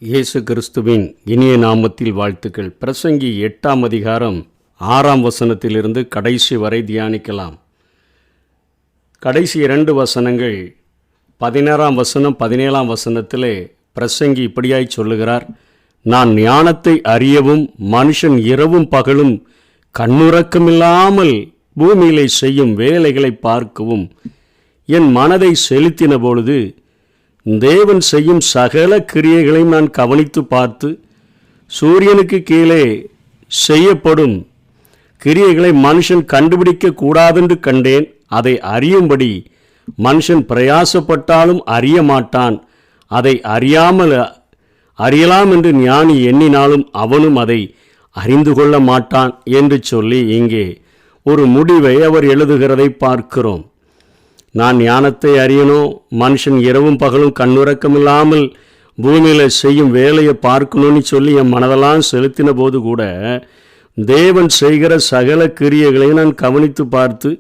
இயேசு கிறிஸ்துவின் இனிய நாமத்தில் வாழ்த்துக்கள். பிரசங்கி 8ஆம் அதிகாரம் 6ஆம் வசனத்திலிருந்து கடைசி வரை தியானிக்கலாம். கடைசி 2 வசனங்கள் 16ஆம் வசனம் 17ஆம் வசனத்திலே பிரசங்கி இப்படியாய் சொல்லுகிறார். நான் ஞானத்தை அறியவும் மனுஷன் இரவும் பகலும் கண்ணுறக்கமில்லாமல் பூமியிலே செய்யும் வேலைகளை பார்க்கவும் என் மனதை செலுத்தின பொழுது தேவன் செய்யும் சகல கிரியைகளையும் நான் கவனித்து பார்த்து சூரியனுக்கு கீழே செய்யப்படும் கிரியைகளை மனுஷன் கண்டுபிடிக்க கூடாதென்று கண்டேன். அதை அறியும்படி மனுஷன் பிரயாசப்பட்டாலும் அறிய மாட்டான். அதை அறியலாம் என்று ஞானி எண்ணினாலும் அவனும் அதை அறிந்து கொள்ள மாட்டான் என்று சொல்லி இங்கே ஒரு முடிவை அவர் எழுதுகிறதை பார்க்கிறோம். நான் ஞானத்தை அறியணும், மனுஷன் இரவும் பகலும் கண்ணுறக்கமில்லாமல் பூமியில் செய்யும் வேலையை பார்க்கணும்னு சொல்லி என் மனதெல்லாம் செலுத்தின போது கூட தேவன் செய்கிற சகல கிரியைகளையும் நான் கவனித்து பார்த்து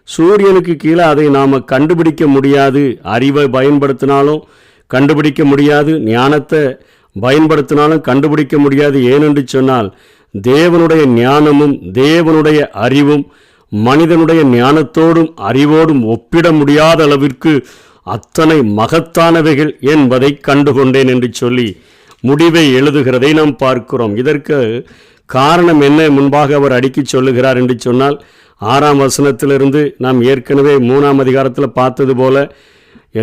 சூரியனுக்கு கீழே அதை நாம் கண்டுபிடிக்க முடியாது. அறிவை பயன்படுத்தினாலும் கண்டுபிடிக்க முடியாது, ஞானத்தை பயன்படுத்தினாலும் கண்டுபிடிக்க முடியாது. ஏனென்று சொன்னால் தேவனுடைய ஞானமும் தேவனுடைய அறிவும் மனிதனுடைய ஞானத்தோடும் அறிவோடும் ஒப்பிட முடியாத அளவிற்கு அத்தனை மகத்தானவைகள் என்பதை கண்டுகொண்டேன் என்று சொல்லி முடிவை எழுதுகிறதை நாம் பார்க்கிறோம். இதற்கு காரணம் என்ன முன்பாக அவர் அடுக்கி சொல்லுகிறார் என்று சொன்னால் 6ஆம் வசனத்திலிருந்து நாம் ஏற்கனவே 3ஆம் அதிகாரத்தில் பார்த்தது போல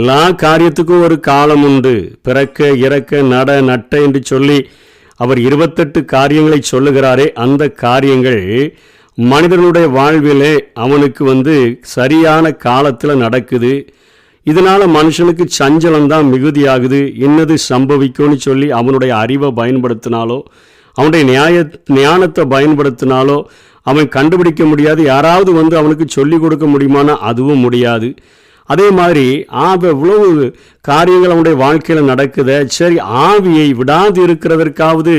எல்லா காரியத்துக்கும் ஒரு காலம் உண்டு. பிறக்க இறக்க நட்ட என்று சொல்லி அவர் 28 காரியங்களை சொல்லுகிறாரே, அந்த காரியங்கள் மனிதனுடைய வாழ்விலே அவனுக்கு சரியான காலத்தில் நடக்குது. இதனால் மனுஷனுக்கு சஞ்சலம்தான் மிகுதியாகுது. இன்னது சம்பவிக்கும்னு சொல்லி அவனுடைய அறிவை பயன்படுத்தினாலோ அவனுடைய ஞானத்தை பயன்படுத்தினாலோ அவன் கண்டுபிடிக்க முடியாது. யாராவது அவனுக்கு சொல்லிக் கொடுக்க முடியுமானா அதுவும் முடியாது. அதே மாதிரி இவ்வளவு காரியங்கள் அவனுடைய வாழ்க்கையில் நடக்குது. சரி, ஆவியை விடாது இருக்கிறதற்காவது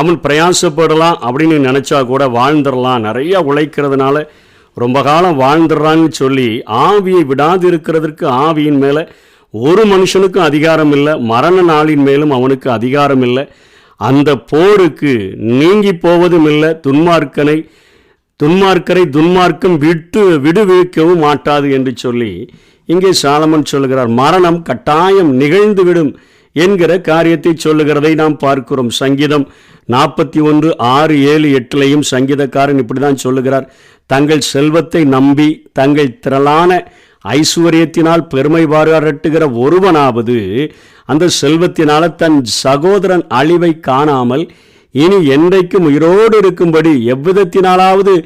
அவன் பிரயாசப்படலாம் அப்படின்னு நினச்சா கூட வாழ்ந்துடலாம். நிறையா உழைக்கிறதுனால ரொம்ப காலம் வாழ்ந்துடுறான்னு சொல்லி ஆவியை விடாது இருக்கிறதுக்கு ஆவியின் மேலே ஒரு மனுஷனுக்கும் அதிகாரம் இல்லை. மரண நாளின் மேலும் அவனுக்கு அதிகாரம் இல்லை. அந்த போருக்கு நீங்கி போவதும் இல்லை. துன்மார்க்கம் விடுவிக்கவும் மாட்டாது என்று சொல்லி இங்கே சாலமன் சொல்லுகிறார். மரணம் கட்டாயம் நிகழ்ந்துவிடும் என்கிற காரியத்தை சொல்லுகிறதை நாம் பார்க்கிறோம். சங்கீதம் 41, 6, 7, 8 சங்கீதக்காரன் இப்படி தான் சொல்லுகிறார். தங்கள் செல்வத்தை நம்பி தங்கள் திரளான ஐஸ்வர்யத்தினால் பெருமை பாராட்டுகிற ஒருவனாவது அந்த செல்வத்தினால தன் சகோதரன் அழிவை காணாமல் இனி என்றைக்கும் உயிரோடு இருக்கும்படி எவ்விதத்தினாலாவது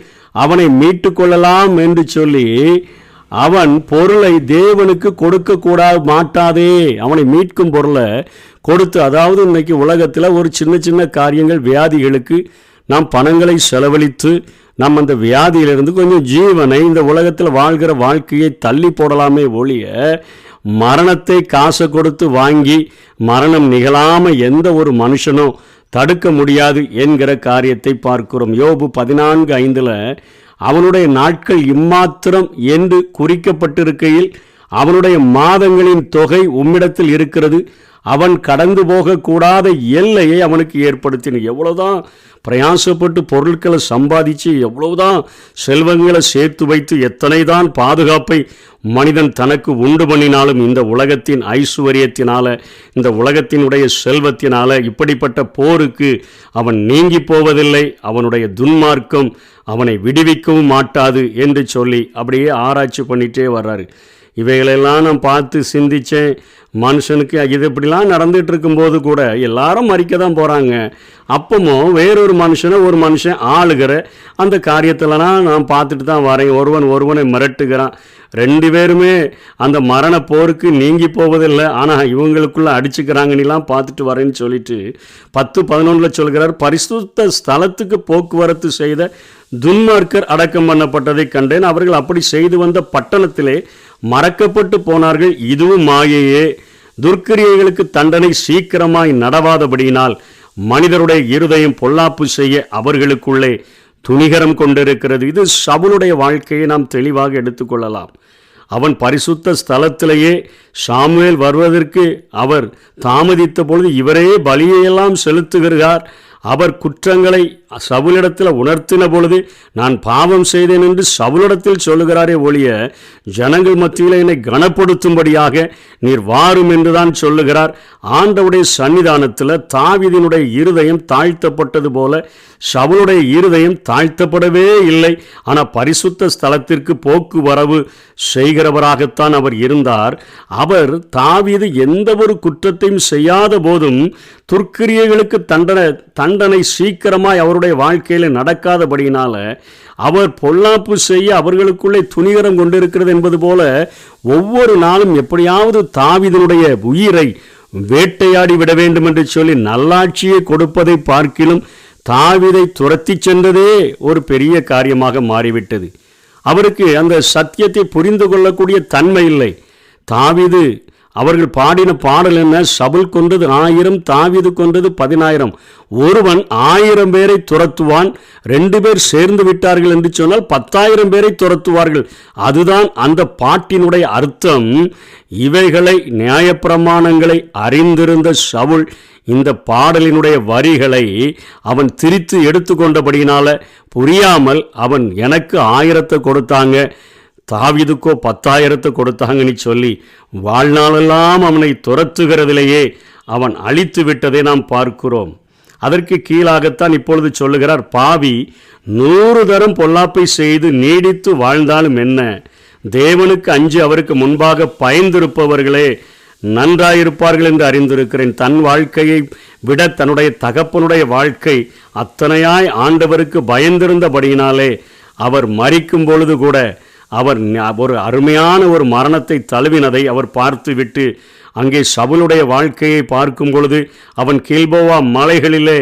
அவனை மீட்டு கொள்ளலாம் என்று சொல்லி அவன் பொருளை தேவனுக்கு கொடுக்க மாட்டாதே. அவனை மீட்கும் பொருளை கொடுத்து, அதாவது இன்னைக்கு உலகத்தில் ஒரு சின்ன காரியங்கள் வியாதிகளுக்கு நாம் பணங்களை செலவழித்து நம்ம அந்த வியாதியிலிருந்து கொஞ்சம் ஜீவனை இந்த உலகத்தில் வாழ்கிற வாழ்க்கையை தள்ளி போடலாமே ஒழிய மரணத்தை காசை கொடுத்து வாங்கி மரணம் நிகழாமல் எந்த ஒரு மனுஷனும் தடுக்க முடியாது என்கிற காரியத்தை பார்க்கிறோம். யோபு 14:5 அவனுடைய நாட்கள் இம்மாத்திரம் என்று குறிக்கப்பட்டிருக்கையில் அவனுடைய மாதங்களின் தொகை உம்மிடத்தில் இருக்கிறது. அவன் கடந்து போகக்கூடாத எல்லையை அவனுக்கு ஏற்படுத்தின. எவ்வளவுதான் பிரயாசப்பட்டு பொருட்களை சம்பாதிச்சு, எவ்வளவுதான் செல்வங்களை சேர்த்து வைத்து, எத்தனை தான் பாதுகாப்பை மனிதன் தனக்கு உண்டு பண்ணினாலும் இந்த உலகத்தின் ஐஸ்வர்யத்தினால, இந்த உலகத்தினுடைய செல்வத்தினால இப்படிப்பட்ட போருக்கு அவன் நீங்கி போவதில்லை. அவனுடைய துன்மார்க்கம் அவனை விடுவிக்கவும் மாட்டாது என்று சொல்லி அப்படியே ஆராய்ச்சி பண்ணிகிட்டே வர்றாரு. இவைகளெல்லாம் நான் பார்த்து சிந்தித்தேன். மனுஷனுக்கு இது இப்படிலாம் நடந்துகிட்டு இருக்கும்போது கூட எல்லாரும் மறிக்க தான் போகிறாங்க. அப்பவும் வேறொரு ஒரு மனுஷன் ஆளுகிற அந்த காரியத்திலலாம் நான் பார்த்துட்டு தான் வரேன். ஒருவனை மிரட்டுகிறான். 2 பேருமே அந்த மரண போருக்கு நீங்கி போவதில்லை. ஆனால் இவங்களுக்குள்ளே அடிச்சுக்கிறாங்கன்னெலாம் பார்த்துட்டு வரேன்னு சொல்லிட்டு 10:11 சொல்கிறார். பரிசுத்த ஸ்தலத்துக்கு போக்குவரத்து செய்த துன்மார்க்கர் அடக்கம் பண்ணப்பட்டதை கண்டேன். அவர்கள் அப்படி செய்து வந்த பட்டணத்திலே மறக்கப்பட்டு போனார்கள். இதுவும் மாயையே. துர்க்கிரியைகளுக்கு தண்டனை சீக்கிரமாய் நடவாதபடியினால் மனிதருடைய இருதயம் பொல்லாப்பு செய்ய அவர்களுக்குள்ளே துணிகரம் கொண்டிருக்கிறது. இது சவுலுடைய வாழ்க்கையை நாம் தெளிவாக எடுத்துக்கொள்ளலாம். அவன் பரிசுத்த ஸ்தலத்திலேயே சாமுவேல் வருவதற்கு அவர் தாமதித்த பொழுது இவரே பலியையெல்லாம் செலுத்துகிறார். அவர் குற்றங்களை சவுலிடத்தில் உணர்த்தின பொழுது நான் பாவம் செய்தேன் என்று சவுலிடத்தில் சொல்லுகிறாரே ஒழிய ஜனங்கள் மத்தியில் என்னை கனப்படுத்தும்படியாக நீர் வாரும் என்றுதான் சொல்லுகிறார். ஆண்டவுடைய சன்னிதானத்தில் தாவீதினுடைய இருதயம் தாழ்த்தப்பட்டது போல சவுலுடைய இருதயம் தாழ்த்தப்படவே இல்லை. ஆனால் பரிசுத்த ஸ்தலத்திற்கு போக்குவரவு செய்கிறவராகத்தான் அவர் இருந்தார். அவர் தாவீது எந்த ஒரு குற்றத்தையும் செய்யாத போதும் துர்க்கிரியைகளுக்கு தண்டனை சீக்கிரமாய் அவருடைய வாழ்க்கையில் நடக்காதபடியினால அவர் பொல்லாப்பு செய்ய அவர்களுக்குள்ளே துணிகரம் கொண்டிருக்கிறது என்பது போல ஒவ்வொரு நாளும் எப்படியாவது தாவீதினுடைய உயிரை வேட்டையாடி விட வேண்டும் என்று சொல்லி நல்லாட்சியை கொடுப்பதை பார்க்கிலும் தாவீதை துரத்தி சென்றதே ஒரு பெரிய காரியமாக மாறிவிட்டது. அவருக்கு அந்த சத்தியத்தை புரிந்து கொள்ளக்கூடிய தன்மை இல்லை. தாவீது அவர்கள் பாடின பாடல் என்ன? சவுல் கொன்றது 1000, தாவீது கொன்றது 10000. ஒருவன் 1000 பேரை துரத்துவான், 2 பேர் சேர்ந்து விட்டார்கள் என்று சொன்னால் 10,000 பேரை துரத்துவார்கள். அதுதான் அந்த பாட்டினுடைய அர்த்தம். இவைகளை நியாயப்பிரமாணங்களை அறிந்திருந்த சவுல் இந்த பாடலினுடைய வரிகளை அவன் திரித்து எடுத்துக்கொண்டபடியினால புரியாமல் அவன் எனக்கு 1000 கொடுத்தாங்க, தாவீதுக்கோ 10,000 கொடுத்தாங்கன்னு சொல்லி வாழ்நாளெல்லாம் அவனை துரத்துகிறதிலேயே அவன் அழித்து விட்டதை நாம் பார்க்கிறோம். அதற்கு கீழாகத்தான் இப்பொழுது சொல்லுகிறார், பாவி 100 தரம் பொல்லாப்பை செய்து நீடித்து வாழ்ந்தாலும் என்ன, தேவனுக்கு அஞ்சி அவருக்கு முன்பாக பயந்திருப்பவர்களே நன்றாயிருப்பார்கள் என்று அறிந்திருக்கிறேன். தன் வாழ்க்கையை விட தன்னுடைய தகப்பனுடைய வாழ்க்கை அத்தனையாய் ஆண்டவருக்கு பயந்திருந்தபடியினாலே அவர் மரிக்கும் பொழுது கூட அவர் ஒரு அருமையான ஒரு மரணத்தை தழுவினதை அவர் பார்த்துவிட்டு அங்கே சவுலுடைய வாழ்க்கையை பார்க்கும் பொழுது அவன் கில்போவா மலைகளிலே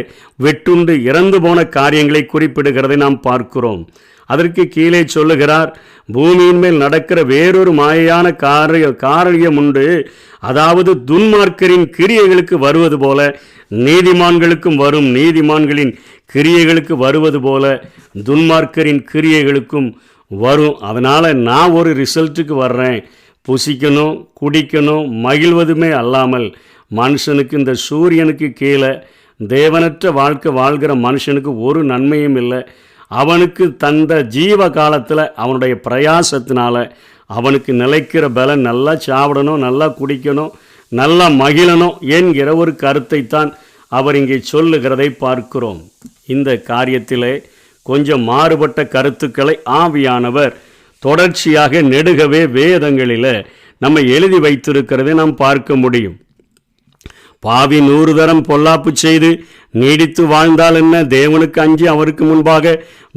வெட்டுண்டு இறந்து போன காரியங்களை குறிப்பிடுகிறதை நாம் பார்க்கிறோம். அதற்கு கீழே சொல்லுகிறார், பூமியின் மேல் நடக்கிற வேறொரு மாயையான காரியம் உண்டு, அதாவது துன்மார்க்கரின் கிரியைகளுக்கு வருவது போல நீதிமான்களுக்கும் வரும், நீதிமான்களின் கிரியைகளுக்கு வருவது போல துன்மார்க்கரின் கிரியைகளுக்கும் வரும். அதனால் நான் ஒரு ரிசல்ட்டுக்கு வர்றேன், புசிக்கணும் குடிக்கணும் மகிழ்வதுமே அல்லாமல் மனுஷனுக்கு இந்த சூரியனுக்கு கீழே தேவனற்ற வாழ்க்கை வாழ்கிற மனுஷனுக்கு ஒரு நன்மையும் இல்லை. அவனுக்கு தந்த ஜீவ காலத்தில் அவனுடைய பிரயாசத்தினால அவனுக்கு நிலைக்கிற பலன் நல்லா சாப்பிடணும், நல்லா குடிக்கணும், நல்லா மகிழணும் என்கிற ஒரு கருத்தை தான் அவர் இங்கே சொல்லுகிறதை பார்க்கிறோம். இந்த காரியத்திலே கொஞ்சம் மாறுபட்ட கருத்துக்களை ஆவியானவர் தொடர்ச்சியாக நெடுகவே வேதங்களில் நம்ம எழுதி வைத்திருக்கிறதை நாம் பார்க்க முடியும். பாவி 100 தரம் பொல்லாப்பு செய்து நீடித்து வாழ்ந்தால் என்ன, தேவனுக்கு அஞ்சி அவருக்கு முன்பாக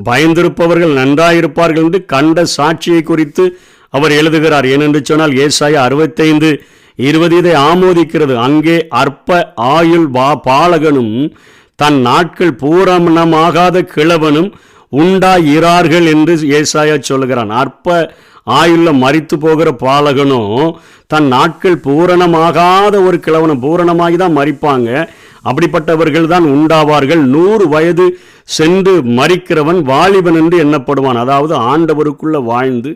பயந்திருப்பவர்கள் நன்றாயிருப்பார்கள் என்று கண்ட சாட்சியை குறித்து அவர் எழுதுகிறார். ஏனென்று சொன்னால் ஏசாயா 65:20 இதை ஆமோதிக்கிறது. அங்கே அற்ப ஆயுள் பாலகனும் தன் நாட்கள் பூரணமாகாத கிழவனும் உண்டாயிரார்கள் என்று ஏசாயா சொல்லுகிறான். அற்ப ஆயுள்ள மரித்து போகிற பாலகனும் தன் நாட்கள் பூரணமாகாத ஒரு கிழவனும், பூரணமாகி தான் மரிப்பாங்க, அப்படிப்பட்டவர்கள் தான் உண்டாவார்கள். 100 வயது சென்று மரிக்கிறவன் வாலிபன் என்று எண்ணப்படுவான். அதாவது ஆண்டவருக்குள்ள வாழ்ந்து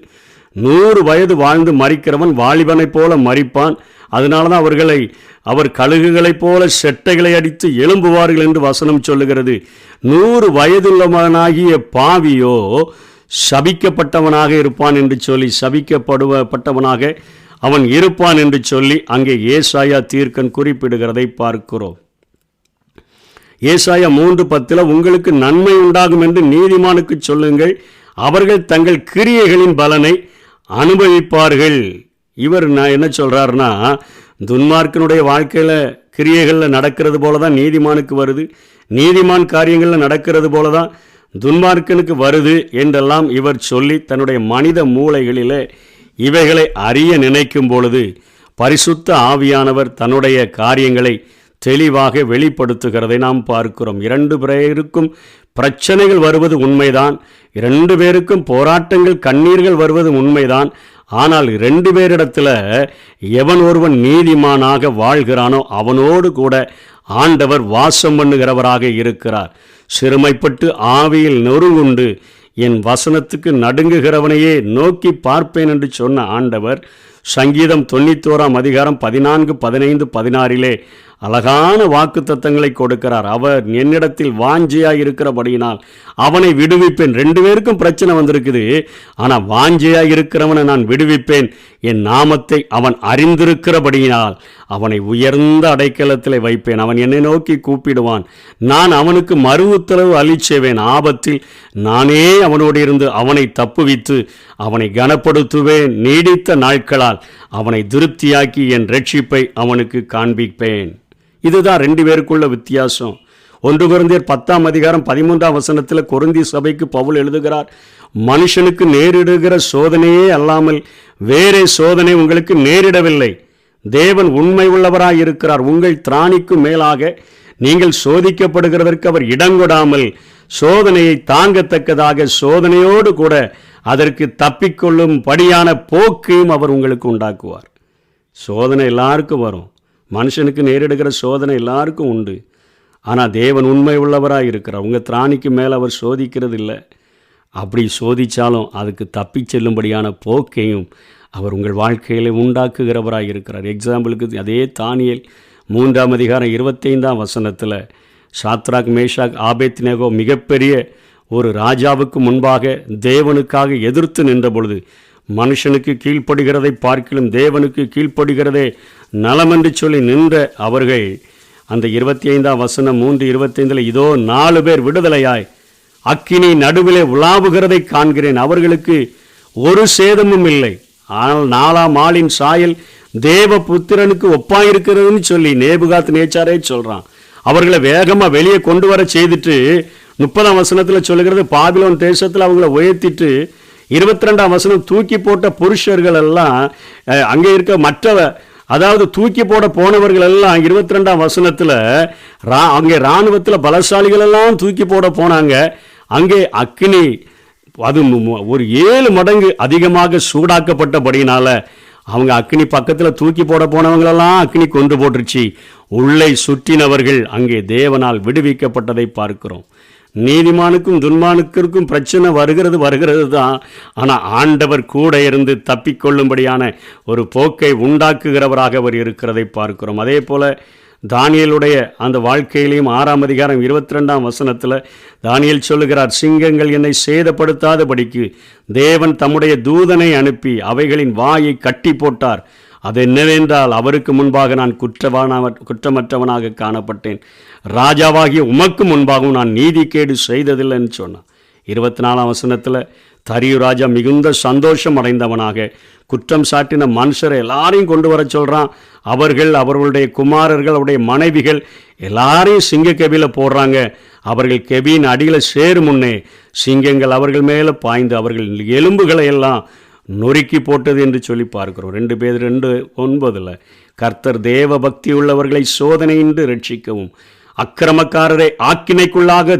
100 வயது வாழ்ந்து மரிக்கிறவன் வாலிபனைப் போல மரிப்பான். அதனால தான் அவர் கழுகுகளைப் போல செட்டைகளை அடித்து எழும்புவார்கள் என்று வசனம் சொல்லுகிறது. 100 வயதுள்ளவனாகிய பாவியோ சபிக்கப்பட்டவனாக இருப்பான் என்று சொல்லி, சபிக்கப்பட்டவனாக அவன் இருப்பான் என்று சொல்லி அங்கே ஏசாயா தீர்க்கன் குறிப்பிடுகிறதை பார்க்கிறோம். ஏசாயா 3:10 உங்களுக்கு நன்மை உண்டாகும் என்று நீதிமானுக்கு சொல்லுங்கள், அவர்கள் தங்கள் கிரியைகளின் பலனை அனுபவிப்பார்கள். இவர் என்ன சொல்கிறாருன்னா, துன்மார்க்கனுடைய வாழ்க்கையில் கிரியைகளில் நடக்கிறது போல தான் நீதிமானுக்கு வருது, நீதிமான் காரியங்களில் நடக்கிறது போல தான் துன்மார்க்கனுக்கு வருது என்றெல்லாம் இவர் சொல்லி தன்னுடைய மனித மூளைகளில் இவைகளை அறிய நினைக்கும் பொழுது பரிசுத்த ஆவியானவர் தன்னுடைய காரியங்களை தெளிவாக வெளிப்படுத்துகிறதை நாம் பார்க்கிறோம். 2 பேருக்கும் பிரச்சனைகள் வருவது உண்மைதான், 2 பேருக்கும் போராட்டங்கள் கண்ணீர்கள் வருவது உண்மைதான். ஆனால் 2 பேரிடத்தில் எவன் ஒருவன் நீதிமானாக வாழ்கிறானோ அவனோடு கூட ஆண்டவர் வாசம் பண்ணுகிறவராக இருக்கிறார். சிறுமைப்பட்டு ஆவியில் நொறுங்குண்டு என் வசனத்துக்கு நடுங்குகிறவனையே நோக்கி பார்ப்பேன் என்று சொன்ன ஆண்டவர் சங்கீதம் 91 அதிகாரம் 14, 15, 16 அழகான வாக்கு தத்தங்களை கொடுக்கிறார். அவர் என்னிடத்தில் வாஞ்சையாய் இருக்கிறபடியினால் அவனை விடுவிப்பேன். 2 பேருக்கும் பிரச்சனை வந்திருக்குது. ஆனால் வாஞ்சையாய் இருக்கிறவனை நான் விடுவிப்பேன். என் நாமத்தை அவன் அறிந்திருக்கிறபடியினால் அவனை உயர்ந்த அடைக்கலத்தில் வைப்பேன். அவன் என்னை நோக்கி கூப்பிடுவான், நான் அவனுக்கு மறு உத்தரவு அளிச்சேவேன். ஆபத்தில் நானே அவனோடு இருந்து அவனை தப்புவித்து அவனை கனப்படுத்துவேன். நீடித்த நாட்களால் அவனை திருப்தியாக்கி என் ரட்சிப்பை அவனுக்கு காண்பிப்பேன். இதுதான் 2 பேருக்குள்ள வித்தியாசம். 1 கொரிந்தியர் 10 அதிகாரம் 13 கொரிந்தி சபைக்கு பவுல் எழுதுகிறார், மனுஷனுக்கு நேரிடுகிற சோதனையே அல்லாமல் வேறே சோதனை உங்களுக்கு நேரிடவில்லை. தேவன் உண்மை உள்ளவராய் இருக்கிறார். உங்கள் திராணிக்கு மேலாக நீங்கள் சோதிக்கப்படுகிறதற்கு அவர் இடங்கொடாமல் சோதனையை தாங்கத்தக்கதாக சோதனையோடு கூட அதற்கு தப்பிக்கொள்ளும் படியான போக்கையும் அவர் உங்களுக்கு உண்டாக்குவார். சோதனை எல்லாருக்கும் வரும். மனுஷனுக்கு நேரிடுகிற சோதனை எல்லாருக்கும் உண்டு. ஆனால் தேவன் உண்மை உள்ளவராக இருக்கிறார். உங்கள் திராணிக்கு மேலே அவர் சோதிக்கிறது இல்லை. அப்படி சோதித்தாலும் அதுக்கு தப்பி செல்லும்படியான போக்கையும் அவர் உங்கள் வாழ்க்கையில் உண்டாக்குகிறவராக இருக்கிறார். எக்ஸாம்பிளுக்கு அதே தானியேல் 3 அதிகாரம் 25 சாத்ராக், மேஷாக், ஆபேத்நேகோ மிகப்பெரிய ஒரு ராஜாவுக்கு முன்பாக தேவனுக்காக எதிர்த்து நின்ற பொழுது மனுஷனுக்கு கீழ்ப்படுகிறதை பார்க்கிலும் தேவனுக்கு கீழ்ப்படுகிறதே நலமென்று சொல்லி நின்ற அவர்கள் அந்த 25 3:25 இதோ 4 பேர் விடுதலையாய் அக்கினி நடுவிலே உலாவுகிறதை காண்கிறேன். அவர்களுக்கு ஒரு சேதமும் இல்லை. ஆனால் 4ஆம் ஆளின் சாயல் தேவ புத்திரனுக்கு ஒப்பாயிருக்கிறதுன்னு சொல்லி நேபுகாத் நேச்சாரே சொல்கிறான். அவர்களை வேகமாக வெளியே கொண்டு வர செய்துட்டு 30 சொல்லுகிறது, பாபிலோன் தேசத்தில் அவங்கள உயர்த்திட்டு 22 தூக்கி போட்ட புருஷர்கள் எல்லாம் அங்கே இருக்க மற்றவ, அதாவது தூக்கி போட போனவர்கள் எல்லாம் 22 அங்கே இராணுவத்தில் பலசாலிகள் எல்லாம் தூக்கி போட போனாங்க. அங்கே அக்கினி அது ஒரு 7 மடங்கு அதிகமாக சூடாக்கப்பட்டபடினால அவங்க அக்கினி பக்கத்தில் தூக்கி போட போனவங்களெல்லாம் அக்கினி கொண்டு போட்டுருச்சு. உள்ளே சுற்றினவர்கள் அங்கே தேவனால் விடுவிக்கப்பட்டதை பார்க்கிறோம். நீதிமானுக்கும் துன்மானுக்கும் பிரச்சனை வருகிறது தான். ஆனால் ஆண்டவர் கூட இருந்து தப்பிக்கொள்ளும்படியான ஒரு போக்கை உண்டாக்குகிறவராக அவர் இருக்கிறதை பார்க்கிறோம். அதே போல் தானியேலுடைய அந்த வாழ்க்கையிலையும் 6 அதிகாரம் 22 தானியேல் சொல்லுகிறார், சிங்கங்கள் என்னை சேதப்படுத்தாதபடிக்கு தேவன் தம்முடைய தூதனை அனுப்பி அவைகளின் வாயை கட்டி போட்டார். அது என்னவென்றால் அவருக்கு முன்பாக நான் குற்றமற்றவனாக காணப்பட்டேன். ராஜாவாகிய உமக்கு முன்பாகவும் நான் நீதிகேடு செய்ததில்லைன்னு சொன்னான். 24 தரியு ராஜா மிகுந்த சந்தோஷம் அடைந்தவனாக குற்றம் சாட்டின மனுஷரை எல்லாரையும் கொண்டு வர சொல்கிறான். அவர்கள், அவர்களுடைய குமாரர்கள், அவருடைய மனைவிகள் எல்லாரையும் சிங்க கெபியில் போடுறாங்க. அவர்கள் கெபியின் அடியில் சேரும் முன்னே சிங்கங்கள் அவர்கள் மேலே பாய்ந்து அவர்கள் எலும்புகளை எல்லாம் நொறுக்கி போட்டது என்று சொல்லி பார்க்கிறோம். 2 பேர் 2:9 கர்த்தர் தேவ பக்தி உள்ளவர்களை சோதனையின்றி ரட்சிக்கவும் அக்கிரமக்காரரை ஆக்கினைக்குள்ளாக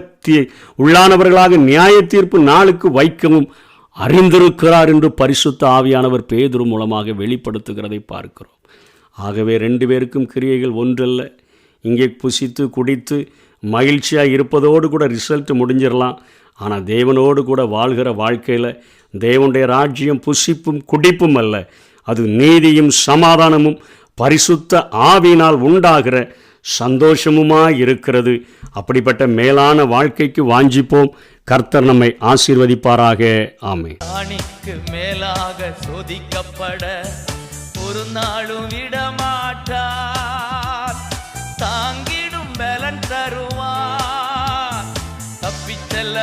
உள்ளானவர்களாக நியாய தீர்ப்பு நாளுக்கு வைக்கவும் அறிந்திருக்கிறார் என்று பரிசுத்த ஆவியானவர் பேதுரு மூலமாக வெளிப்படுத்துகிறதை பார்க்கிறோம். ஆகவே 2 பேருக்கும் கிரியைகள் ஒன்றல்ல. இங்கே புசித்து குடித்து மகிழ்ச்சியாக இருப்பதோடு கூட ரிசல்ட் முடிஞ்சிடலாம். ஆனால் தேவனோடு கூட வாழ்கிற வாழ்க்கையில் தேவனுடைய ராஜ்யம் புசிப்பும் குடிப்பும் அல்ல, அது நீதியும் சமாதானமும் பரிசுத்த ஆவியினால் உண்டாகிற சந்தோஷமுமாய் இருக்கிறது. அப்படிப்பட்ட மேலான வாழ்க்கைக்கு வாஞ்சிப்போம். கர்த்தர் நம்மை ஆசீர்வதிப்பாராக. ஆமென். ராணிக்கு மேலாக சோதிக்கப்பட ஒரு நாளும் விடமாட்டார். தாங்கிடும் பலன் தருவார். தப்பிச் செல்ல